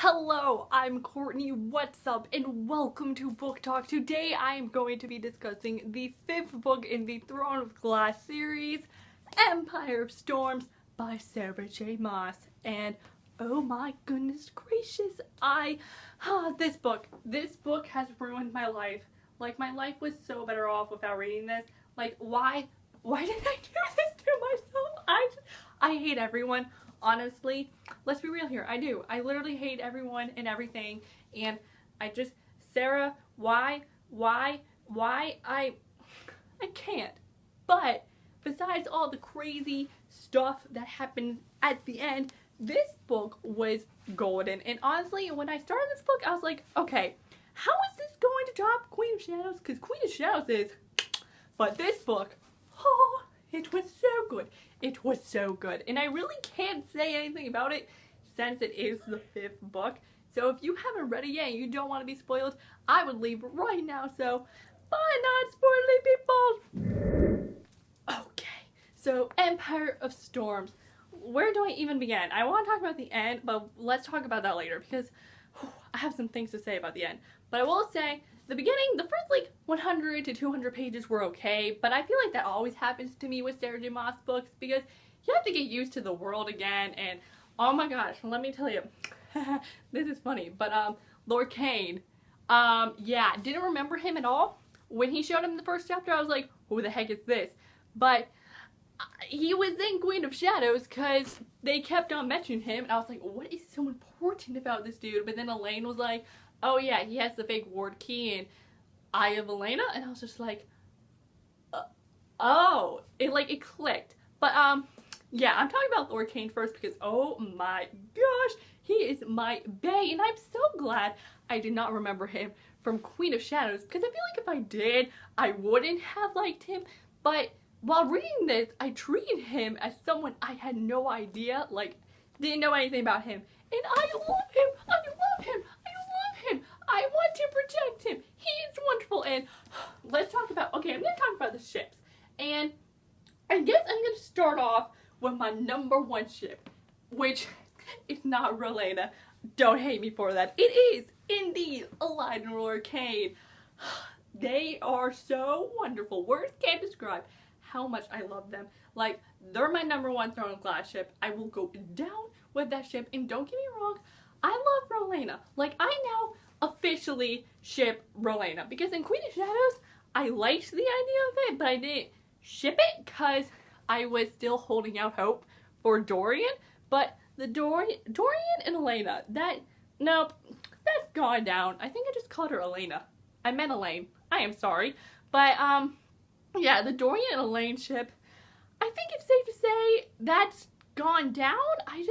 Hello, I'm Courtney, what's up, and welcome to Book Talk. Today I am going to be discussing the 5th book in the Throne of Glass series, Empire of Storms by Sarah J. Maas. And oh my goodness gracious, this book has ruined my life. Like, my life was so better off without reading this. Like, why did I do this to myself? I hate everyone. Honestly, let's be real here. I do. I literally hate everyone and everything. And Sarah, why, I can't. But besides all the crazy stuff that happens at the end, this book was golden. And honestly, when I started this book, I was like, okay, how is this going to top Queen of Shadows? Because Queen of Shadows is, but this book, oh, it was so good. It was so good. And I really can't say anything about it since it is the 5th book. So if you haven't read it yet and you don't want to be spoiled, I would leave right now. So, bye, not spoiling people. Okay, so Empire of Storms. Where do I even begin? I want to talk about the end, but let's talk about that later because I have some things to say about the end. But I will say, the beginning, the first like 100 to 200 pages were okay, but I feel like that always happens to me with Sarah J. Maas books because you have to get used to the world again, and oh my gosh, let me tell you, this is funny, but Lord Kane, yeah, didn't remember him at all. When he showed him in the first chapter, I was like, who the heck is this? But he was in Queen of Shadows because they kept on mentioning him, and I was like, what is so important about this dude? But then Elaine was like, oh yeah, he has the fake ward key and Eye of Elena, and I was just like, oh, it clicked. But yeah, I'm talking about Lord Kane first because oh my gosh, he is my bae, and I'm so glad I did not remember him from Queen of Shadows because I feel like if I did, I wouldn't have liked him. But while reading this, I treated him as someone I had no idea, like, didn't know anything about him, and I love him. I love him. I want to protect him. He is wonderful. And let's talk about, okay, I'm going to talk about the ships. And I guess I'm going to start off with my #1 ship, which is not Elena. Don't hate me for that. It is indeed Elaine and Lord Kane. They are so wonderful. Words can't describe how much I love them. Like, they're my #1 Throne of Glass ship. I will go down with that ship. And don't get me wrong, I love Elena. Like, I now officially ship Elena because in Queen of Shadows I liked the idea of it, but I didn't ship it because I was still holding out hope for Dorian. But the Dorian and Elena, nope, that's gone down. I think I just called her Elena. I meant Elaine. I am sorry. But yeah, the Dorian and Elaine ship, I think it's safe to say that's gone down. I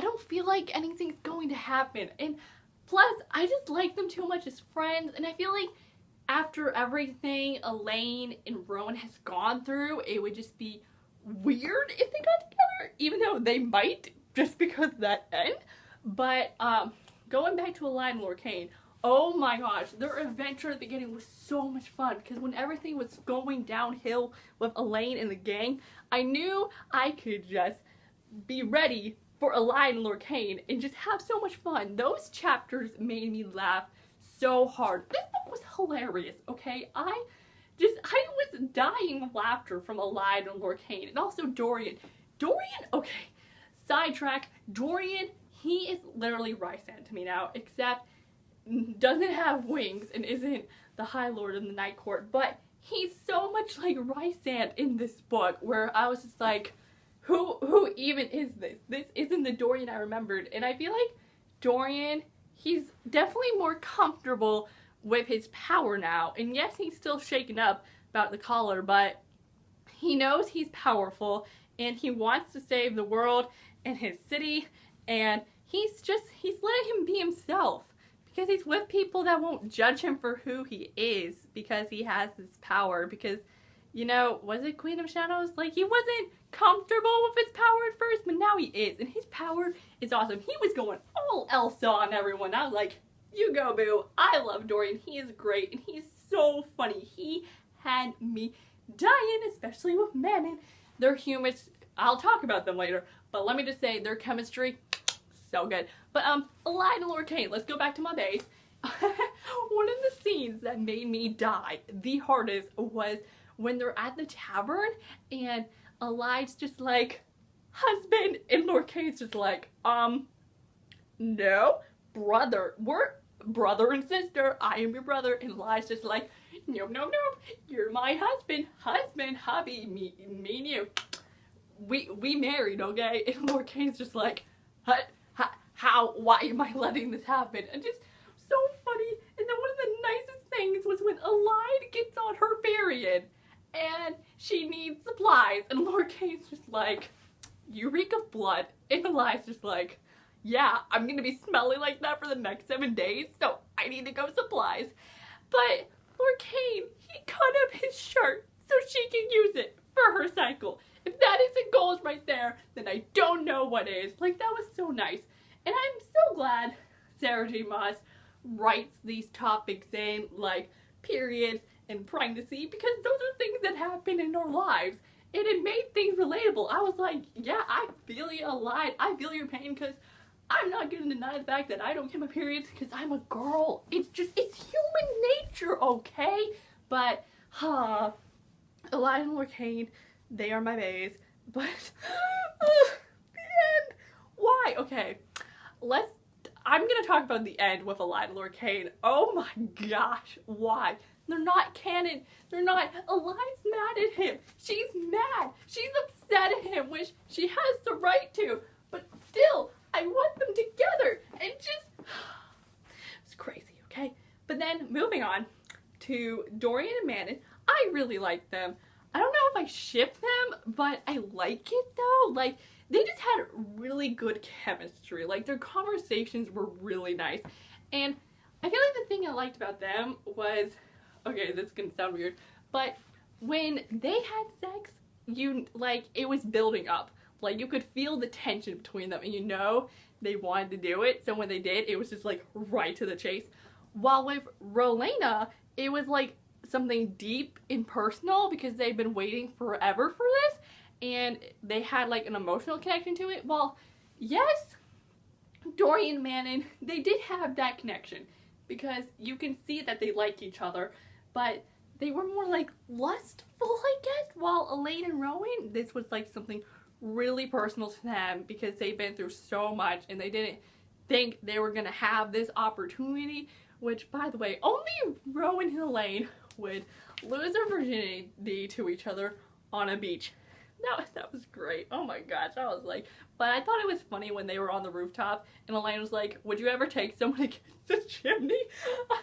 don't feel like anything's going to happen. And plus, I just like them too much as friends, and I feel like after everything Elaine and Rowan has gone through, it would just be weird if they got together, even though they might, just because of that end. But going back to Elaine and Lord Kane, oh my gosh, their adventure at the beginning was so much fun, because when everything was going downhill with Elaine and the gang, I knew I could just be ready for Elaine and Lord Kane and just have so much fun. Those chapters made me laugh so hard. This book was hilarious, okay? I was dying of laughter from Elaine and Lord Kane, and also Dorian. Okay, sidetrack. Dorian, he is literally Rysand to me now, except doesn't have wings and isn't the High Lord in the Night Court, but he's so much like Rysand in this book, where I was just like, who even is this? This isn't the Dorian I remembered. And I feel like Dorian, he's definitely more comfortable with his power now. And yes, he's still shaken up about the collar, but he knows he's powerful and he wants to save the world and his city. And he's letting him be himself because he's with people that won't judge him for who he is because he has this power. Because, you know, was it Queen of Shadows? Like, he wasn't comfortable with his power at first, but now he is, and his power is awesome. He was going all Elsa on everyone. I was like, you go, boo. I love Dorian. He is great, and he's so funny. He had me dying, especially with Manon. Their humans, I'll talk about them later, but let me just say, their chemistry, so good. But Elaine and Lorcaine, let's go back to my base. One of the scenes that made me die the hardest was when they're at the tavern and Elaine's just like, husband, and Lorcaine's just like, no, brother, we're brother and sister, I am your brother, and Elaine's just like, no, no, no, you're my husband, hubby, me and you, we married, okay? And Lorcaine's just like, how, why am I letting this happen? And just so funny. And then one of the nicest things was when Elaine gets on her period and she needs supplies, and Lorcaine's just like, you reek of blood. And Elaine's just like, yeah, I'm gonna be smelling like that for the next 7 days, so I need to go supplies. But Lorcaine, he cut up his shirt so she can use it for her cycle. If that isn't goals right there, then I don't know what is. Like, that was so nice. And I'm so glad Sarah J. Maas writes these topics in, like periods and pregnancy, because those are things that happen in our lives. And it made things relatable. I was like, yeah, I feel you, Elaine. I feel your pain, because I'm not gonna deny the fact that I don't get my periods because I'm a girl. It's human nature, okay? But, Elaine and Lorcaine, they are my baes. But, the end. Why? Okay, I'm gonna talk about the end with Elaine and Lorcaine. Oh my gosh, why? They're not canon. They're not. Elaine's mad at him. She's mad. She's upset at him, which she has the right to. But still, I want them together. And just, it's crazy, okay? But then, moving on to Dorian and Manon. I really like them. I don't know if I ship them, but I like it though. Like, they just had really good chemistry. Like, their conversations were really nice. And I feel like the thing I liked about them was, okay, this is gonna sound weird, but when they had sex, it was building up. Like, you could feel the tension between them, and you know they wanted to do it, so when they did, it was just like right to the chase. While with Rowena, it was like something deep and personal because they've been waiting forever for this, and they had like an emotional connection to it. Well, yes, Dorian and Manon, they did have that connection because you can see that they like each other, but they were more like lustful, I guess, while Elaine and Rowan, this was like something really personal to them because they've been through so much and they didn't think they were gonna have this opportunity, which, by the way, only Rowan and Elaine would lose their virginity to each other on a beach. That was great. Oh my gosh, I was like, but I thought it was funny when they were on the rooftop and Elaine was like, would you ever take someone against the chimney?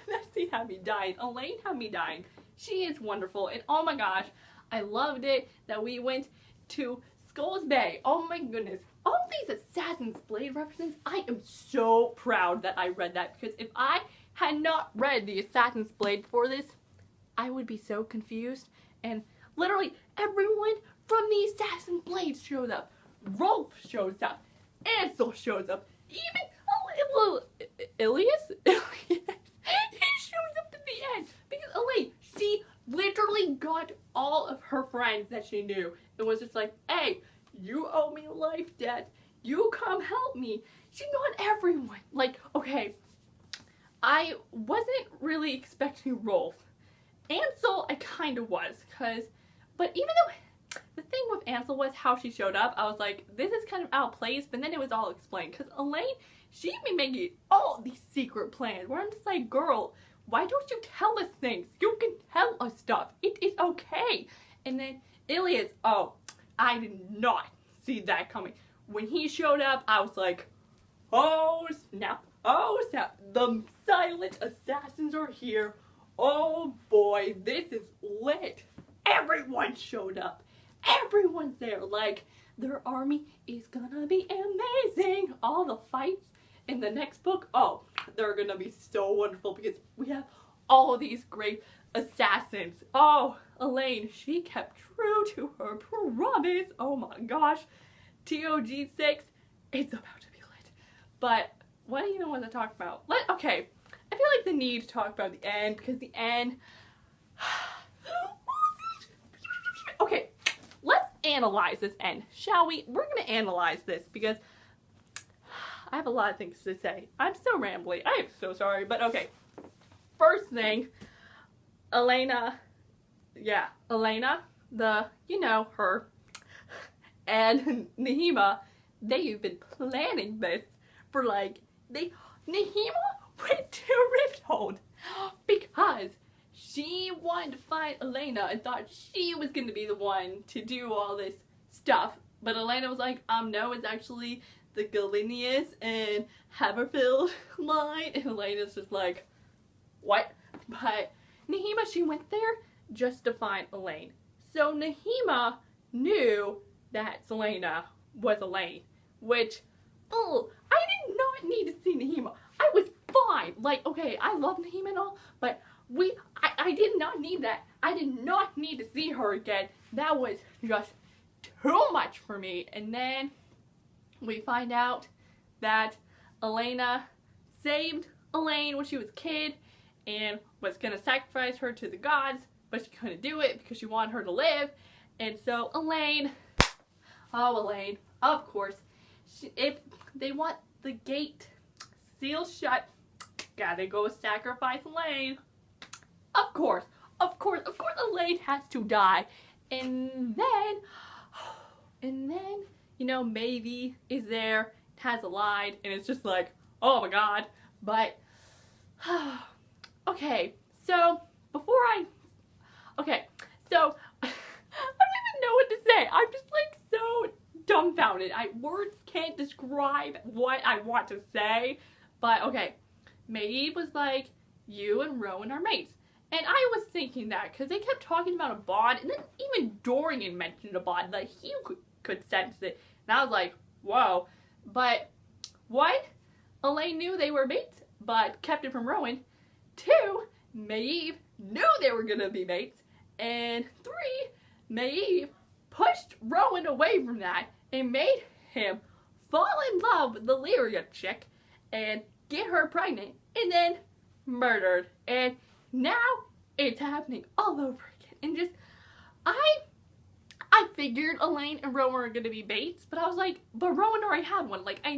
That scene had me dying. Elaine had me dying. She is wonderful, and oh my gosh, I loved it that we went to Skulls Bay. Oh my goodness. All these Assassin's Blade references, I am so proud that I read that, because if I had not read the Assassin's Blade before this, I would be so confused. And literally everyone from the Assassin's Blade showed up. Rolf shows up. Ansel shows up. Even a little Ilias? He shows up at the end. Because Elaine, she literally got all of her friends that she knew. It was just like, hey, you owe me a life debt. You come help me. She got everyone. Like, okay, I wasn't really expecting Rolf. Ansel, I kind of was, but even though the thing with Ansel was how she showed up, I was like, this is kind of out of place, but then it was all explained, because Elaine, she'd been making all these secret plans, where I'm just like, girl, why don't you tell us things? You can tell us stuff. It is okay. And then Ilias, oh, I did not see that coming. When he showed up, I was like, oh snap, the silent assassins are here. Oh boy, this is lit. Everyone showed up. Everyone's there. Like, their army is gonna be amazing. All the fights in the next book, oh, they're gonna be so wonderful because we have all these great assassins. Oh, Elaine, she kept true to her promise. Oh my gosh. TOG6, it's about to be lit. But what do you want to talk about? Okay, I feel like the need to talk about the end, because the end... Okay, let's analyze this end, shall we? We're going to analyze this because I have a lot of things to say. I'm so rambly. I am so sorry, but okay. First thing, Elena, her, and Nehima, they've been planning this for like, Nehima went to Rifthold because she wanted to find Elena and thought she was going to be the one to do all this stuff. But Elena was like, no, it's actually the Galenius and Haverfield line. And Elena's just like, what? But Nehima, she went there just to find Elaine. So Nehima knew that Selena was Elaine, which, I did not need to see Nehima. I was fine. Like, okay, I love Nehima and all, but I did not need that. I did not need to see her again. That was just too much for me. And then we find out that Elena saved Elaine when she was a kid and was going to sacrifice her to the gods, but she couldn't do it because she wanted her to live. And so Elaine, of course, if they want the gate sealed shut, gotta go sacrifice Elaine. Of course, Elaine has to die. And then, Maeve is there, has a line, and it's just like, oh my god. But, okay, so, I don't even know what to say. I'm just like so dumbfounded. Words can't describe what I want to say. But, okay, Maeve was like, you and Rowan are mates. And I was thinking that, because they kept talking about a bond, and then even Dorian mentioned a bond, like he could sense it. And I was like, whoa. But, 1, Elaine knew they were mates, but kept it from Rowan. 2, Maeve knew they were gonna be mates. And 3, Maeve pushed Rowan away from that and made him fall in love with the Lyria chick and get her pregnant and then murdered. And now it's happening all over again. And just, I figured Elaine and Rowan were gonna be mates, but I was like, but Rowan already had one. Like, I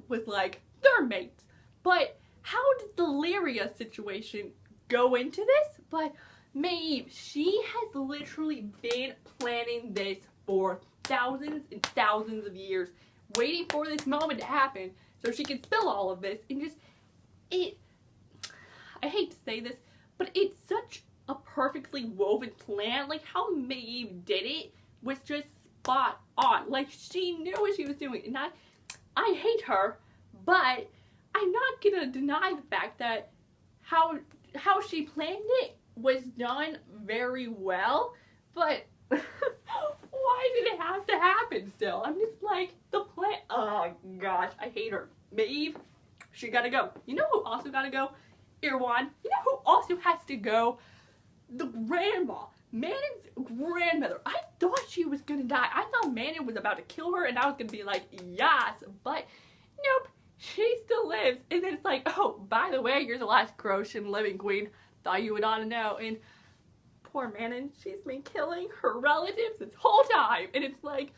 was like, they're mates. But how did the Lyria situation go into this? But Maeve, she has literally been planning this for thousands and thousands of years, waiting for this moment to happen so she can spill all of this. And just, I hate to say this, but it's such a perfectly woven plan. Like, how Maeve did it was just spot on. Like, she knew what she was doing. And I hate her, but I'm not gonna deny the fact that how she planned it was done very well, but why did it have to happen still? I'm just like, the plan, oh gosh, I hate her. Maeve, she gotta go. You know who also gotta go? Irwan. You know who also has to go? The grandma. Manon's grandmother. I thought she was gonna die. I thought Manon was about to kill her and I was gonna be like, yes, but nope, she still lives. And then it's like, oh, by the way, you're the last Croatian living queen. Thought you would ought to know. And poor Manon, she's been killing her relatives this whole time. And it's like,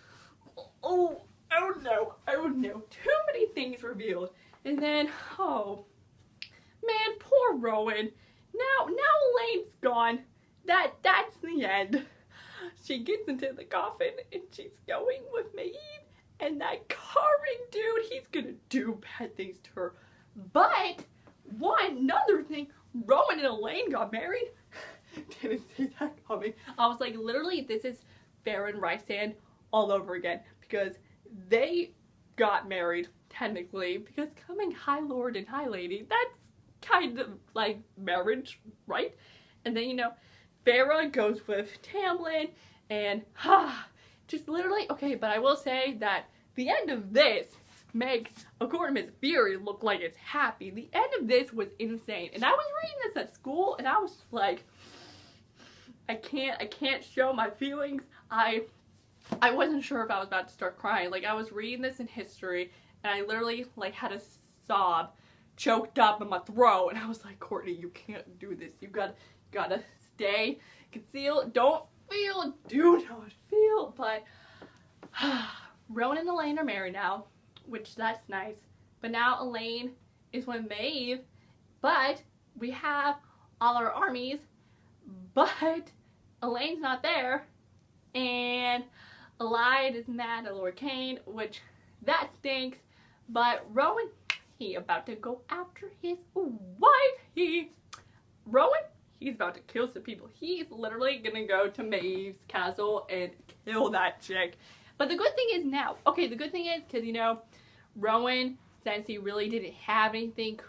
oh no. Too many things revealed. And then, oh, man, poor Rowan. Now Elaine's gone. That's the end. She gets into the coffin and she's going with Maeve. And that Karen dude, he's gonna do bad things to her. But, another thing, Rowan and Elaine got married. Didn't see that coming. I was like, literally, this is Farron Rysand all over again. Because they got married, technically. Because coming High Lord and High Lady, that's kind of like marriage, right? And then, Farah goes with Tamlin. And, just literally, okay, but I will say that the end of this makes, according to Miss Fury, look like it's happy. The end of this was insane. And I was reading this at school, and I was like, I can't show my feelings. I wasn't sure if I was about to start crying. Like, I was reading this in history, and I literally, like, had a sob choked up in my throat. And I was like, Courtney, you can't do this. You gotta stay concealed. Don't feel, do not feel. But Rowan and Elaine are married now, which that's nice. But now Elaine is with Maeve, but we have all our armies, but Elaine's not there, and Elaine is mad at Lord Kane, which that stinks. But Rowan, he about to go after his wife. Rowan, he's about to kill some people. He's literally gonna go to Maeve's castle and kill that chick. But the good thing is now, okay, the good thing is, because, you know, Rowan, since he really didn't have anything,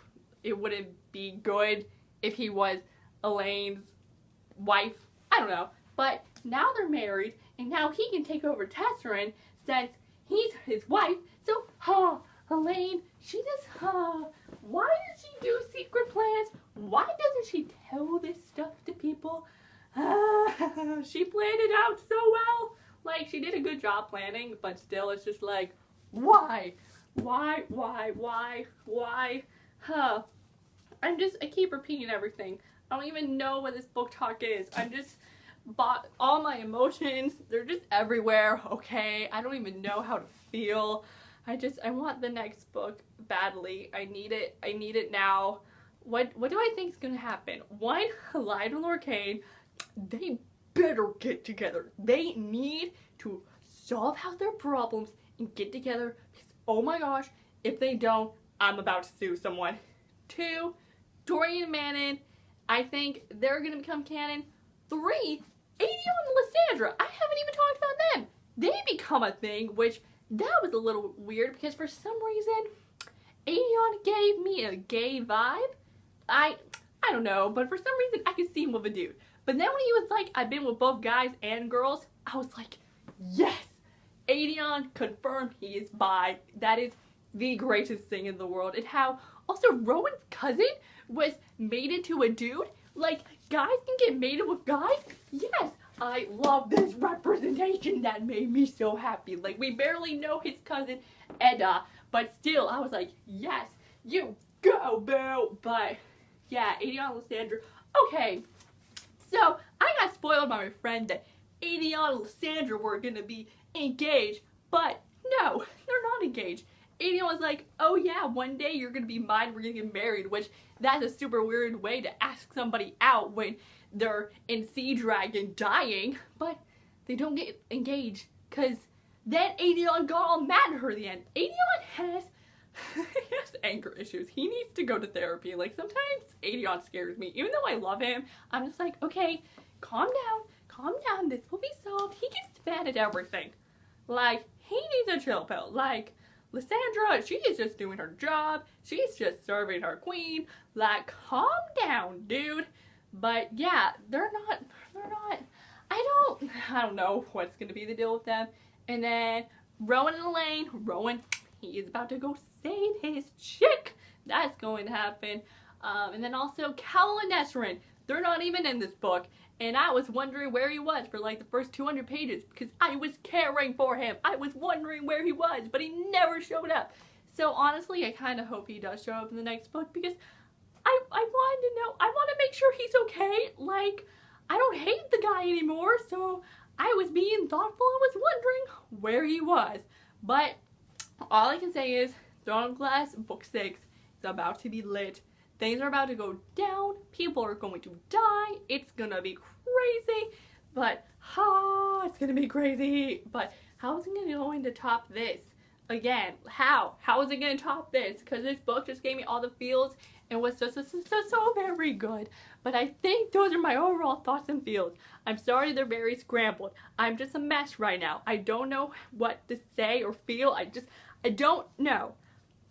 it wouldn't be good if he was Elaine's wife. I don't know. But now they're married, and now he can take over Tesserin since he's his wife. So, Elaine, she does, why does she do secret plans? Why doesn't she tell this stuff to people? She planned it out so well. Like, she did a good job planning, but still, it's just like, why? Why? I keep repeating everything. I don't even know what this book talk is. All my emotions, they're just everywhere, okay? I don't even know how to feel. I want the next book badly. I need it now. What do I think is gonna happen? One, Elaine and Lord Kane, they better get together. They need to solve out their problems and get together, because oh my gosh, if they don't, I'm about to sue someone. Two, Dorian and Manon, I think they're gonna become canon. Three, Adion and Lysandra, I haven't even talked about them. They become a thing, which that was a little weird because for some reason, Adion gave me a gay vibe. I don't know, but for some reason I could see him with a dude. But then when he was like, I've been with both guys and girls, I was like, yes! Adion confirmed he is bi. That is the greatest thing in the world. And how also Rowan's cousin was mated to a dude. Like, guys can get mated with guys? Yes! I love this representation. That made me so happy. Like, we barely know his cousin, Edda, but still, I was like, yes, you go, boo! But, yeah, Adion and Lysandra. Okay, so, I got spoiled by my friend that Adion and Lysandra were gonna be engaged, but no, they're not engaged. Adion was like, oh yeah, one day you're gonna be mine, we're gonna get married, which that's a super weird way to ask somebody out when they're in Sea Dragon dying, but they don't get engaged, because then Adion got all mad at her at the end. Adion has anger issues. He needs to go to therapy. Like, sometimes Adion scares me. Even though I love him, I'm just like, okay, calm down, this will be solved. He gets mad at everything. Like, he needs a chill pill. Like, Lysandra, she is just doing her job. She's just serving her queen. Like, calm down, dude. But yeah, they're not, I don't know what's gonna be the deal with them. And then Rowan and Elaine, Rowan, he is about to go save his chick. That's going to happen. And then also Cal and Tesserin, they're not even in this book. And I was wondering where he was for like the first 200 pages because I was caring for him. I was wondering where he was, but he never showed up. So honestly, I kind of hope he does show up in the next book because I wanted to know, I want to make sure he's okay. Like, I don't hate the guy anymore, so I was being thoughtful. I was wondering where he was. But all I can say is, Throne of Glass, Book 6 is about to be lit. Things are about to go down. People are going to die. It's gonna be crazy. But, it's gonna be crazy. But how is it going to top this? Again, how? How is it going to top this? Because this book just gave me all the feels and was so very good. But I think those are my overall thoughts and feels. I'm sorry they're very scrambled. I'm just a mess right now. I don't know what to say or feel. I don't know.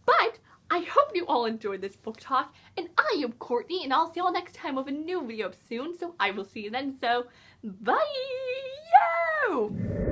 But I hope you all enjoyed this book talk, and I am Courtney, and I'll see you all next time with a new video soon, so I will see you then, so bye! Yo!